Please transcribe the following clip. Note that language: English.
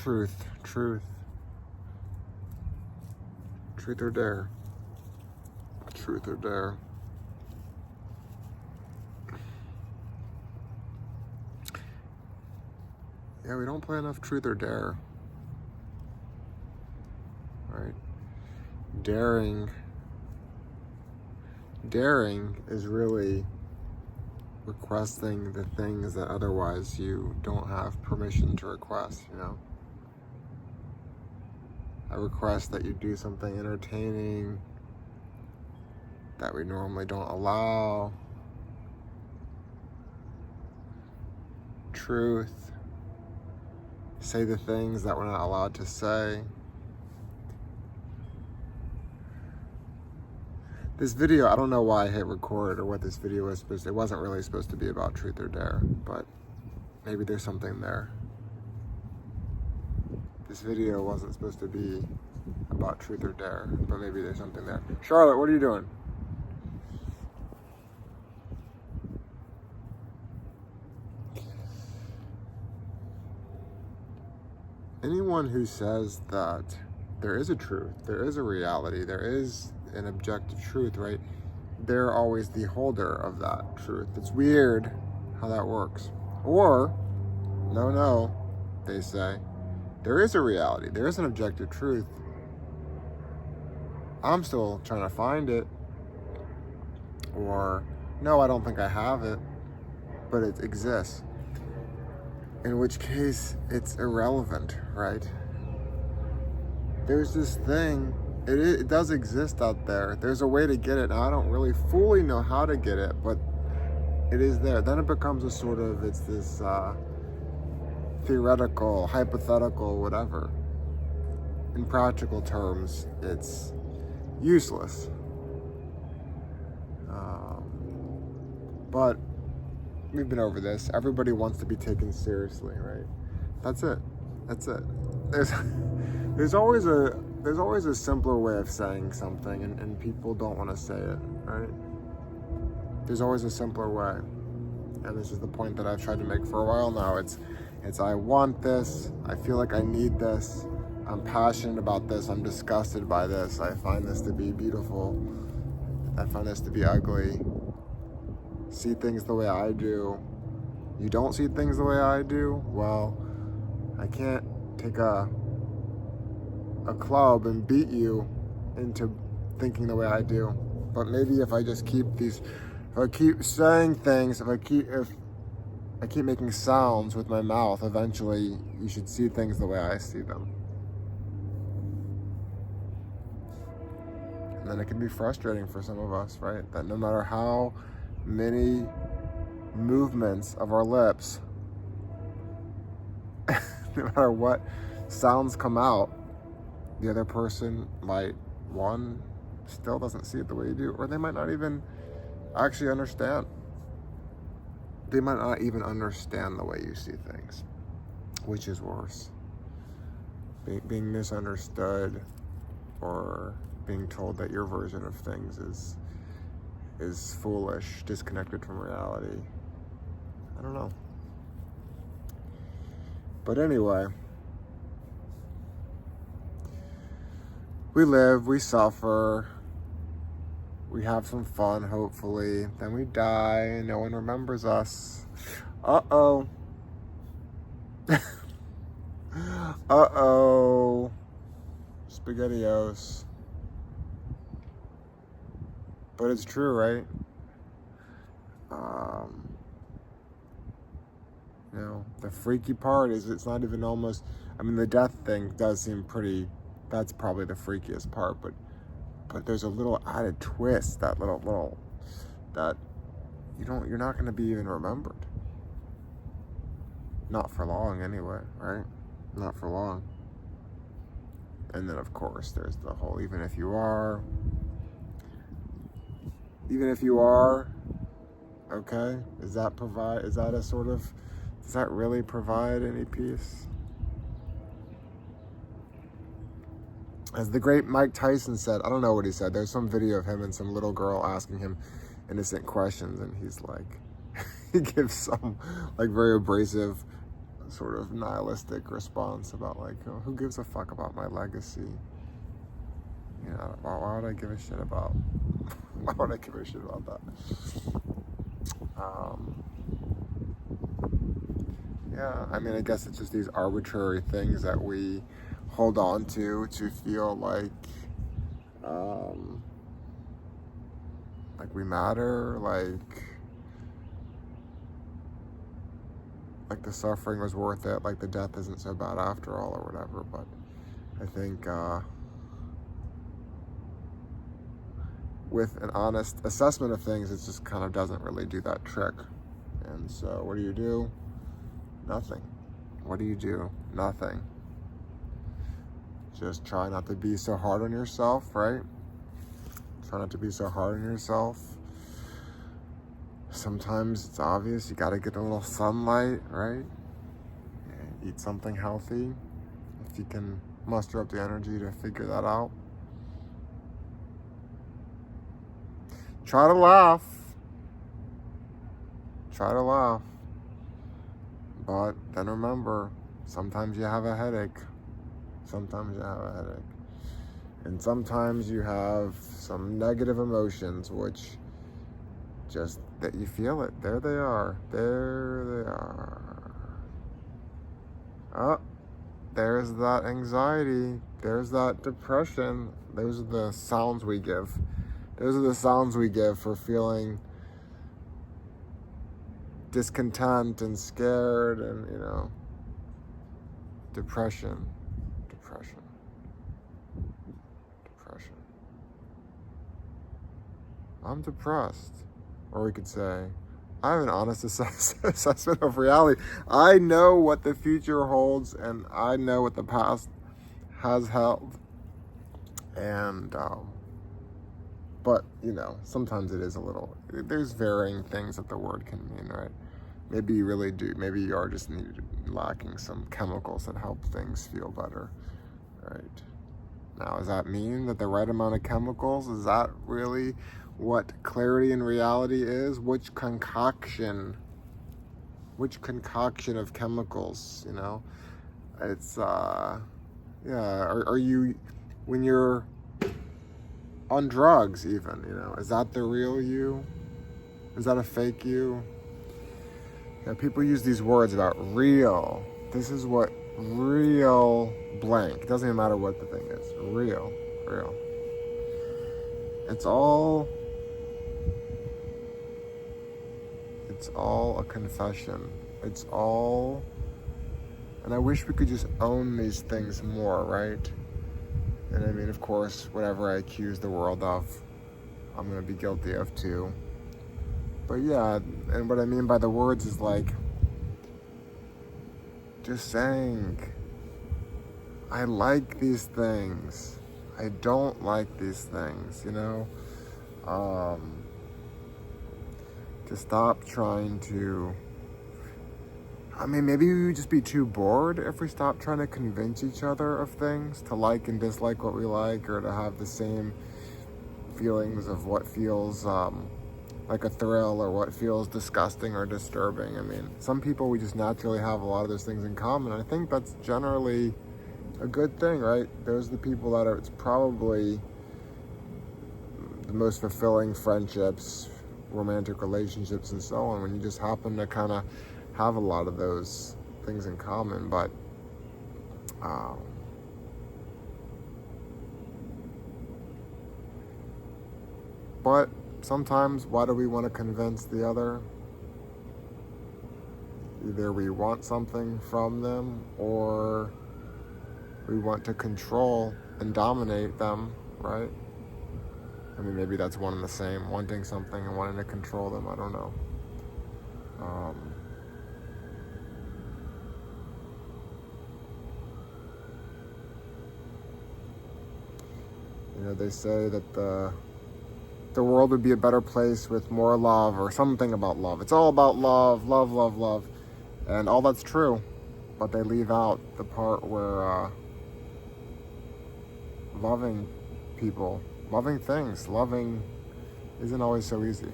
truth. Truth or dare. Truth or dare. Yeah, we don't play enough truth or dare. Right? Daring is really requesting the things that otherwise you don't have permission to request, you know? I request that you do something entertaining that we normally don't allow. Truth. Say the things that we're not allowed to say. This video, I don't know why I hit record or what this video was supposed to, it wasn't really supposed to be about truth or dare, but maybe there's something there. This video wasn't supposed to be about truth or dare, but maybe there's something there. Charlotte, what are you doing? Anyone who says that there is a truth, there is a reality, there is an objective truth, right? They're always the holder of that truth. It's weird how that works. Or, no, they say, there is a reality, there is an objective truth. I'm still trying to find it. Or, no, I don't think I have it, but it exists. In which case, it's irrelevant, right? There's this thing, it does exist out there. There's a way to get it. Now, I don't really fully know how to get it, but it is there. Then it becomes a sort of, it's this theoretical, hypothetical, whatever. In practical terms, it's useless. But we've been over this. Everybody wants to be taken seriously, right? That's it. There's always a simpler way of saying something, and people don't want to say it, right? There's always a simpler way. And this is the point that I've tried to make for a while now. It's I want this, I feel like I need this, I'm passionate about this, I'm disgusted by this, I find this to be beautiful, I find this to be ugly. See things the way I do. You don't see things the way I do? Well, I can't take a club and beat you into thinking the way I do. But maybe if I just keep saying things, if I keep making sounds with my mouth, eventually you should see things the way I see them. And then it can be frustrating for some of us, right? That no matter how many movements of our lips, no matter what sounds come out, the other person might, one, still doesn't see it the way you do, or they might not even actually understand. They might not even understand the way you see things, which is worse. Being misunderstood or being told that your version of things is foolish, disconnected from reality. I don't know. But anyway, we live, we suffer, we have some fun, hopefully, then we die and no one remembers us. Uh-oh. Uh-oh. SpaghettiOs. But it's true, right? You know, the freaky part is it's not even almost, I mean, the death thing does seem pretty, that's probably the freakiest part, but there's a little added twist, that little, that you're not going to be even remembered. Not for long anyway, right? Not for long. And then of course there's the whole, even if you are, okay, does that really provide any peace? As the great Mike Tyson said, I don't know what he said, there's some video of him and some little girl asking him innocent questions, and he's like, he gives some like very abrasive sort of nihilistic response about like, oh, who gives a fuck about my legacy? You know, why would I give a shit about? Why would I give a shit about that? Yeah, I mean, I guess it's just these arbitrary things that we hold on to feel like we matter, like the suffering was worth it, like the death isn't so bad after all, or whatever. But I think with an honest assessment of things, it just kind of doesn't really do that trick. And so what do? Nothing. What do? Nothing. Just try not to be so hard on yourself, right? Try not to be so hard on yourself. Sometimes it's obvious you gotta get a little sunlight, right? Yeah, eat something healthy if you can muster up the energy to figure that out. Try to laugh. But then remember, sometimes you have a headache. And sometimes you have some negative emotions, which just that you feel it. There they are. Oh, there's that anxiety. There's that depression. Those are the sounds we give. For feeling discontent and scared and, depression. I'm depressed. Or we could say, I have an honest assessment of reality. I know what the future holds, and I know what the past has held. And, but, sometimes it is a little, there's varying things that the word can mean, right? Maybe you really do. Maybe you are just lacking some chemicals that help things feel better, right? Now, does that mean that the right amount of chemicals, is that really what clarity in reality is? Which concoction of chemicals, It's, are you, when you're on drugs even, is that the real you? Is that a fake you? Yeah, people use these words about real. This is what real blank. It doesn't even matter what the thing is. Real. It's all a confession. And I wish we could just own these things more, right? And I mean, of course, whatever I accuse the world of, I'm going to be guilty of too. But yeah, and what I mean by the words is like, just saying, I like these things. I don't like these things, to stop trying to, maybe we would just be too bored if we stopped trying to convince each other of things, to like and dislike what we like, or to have the same feelings of what feels like a thrill or what feels disgusting or disturbing. Some people, we just naturally have a lot of those things in common. I think that's generally a good thing, right? Those are the people that it's probably the most fulfilling friendships, romantic relationships, and so on, when you just happen to kind of have a lot of those things in common. But sometimes, why do we want to convince the other? Either we want something from them, or we want to control and dominate them, right? Maybe that's one and the same, wanting something and wanting to control them. I don't know. They say that the world would be a better place with more love, or something about love. It's all about love. And all that's true, but they leave out the part where loving people, loving things, loving isn't always so easy.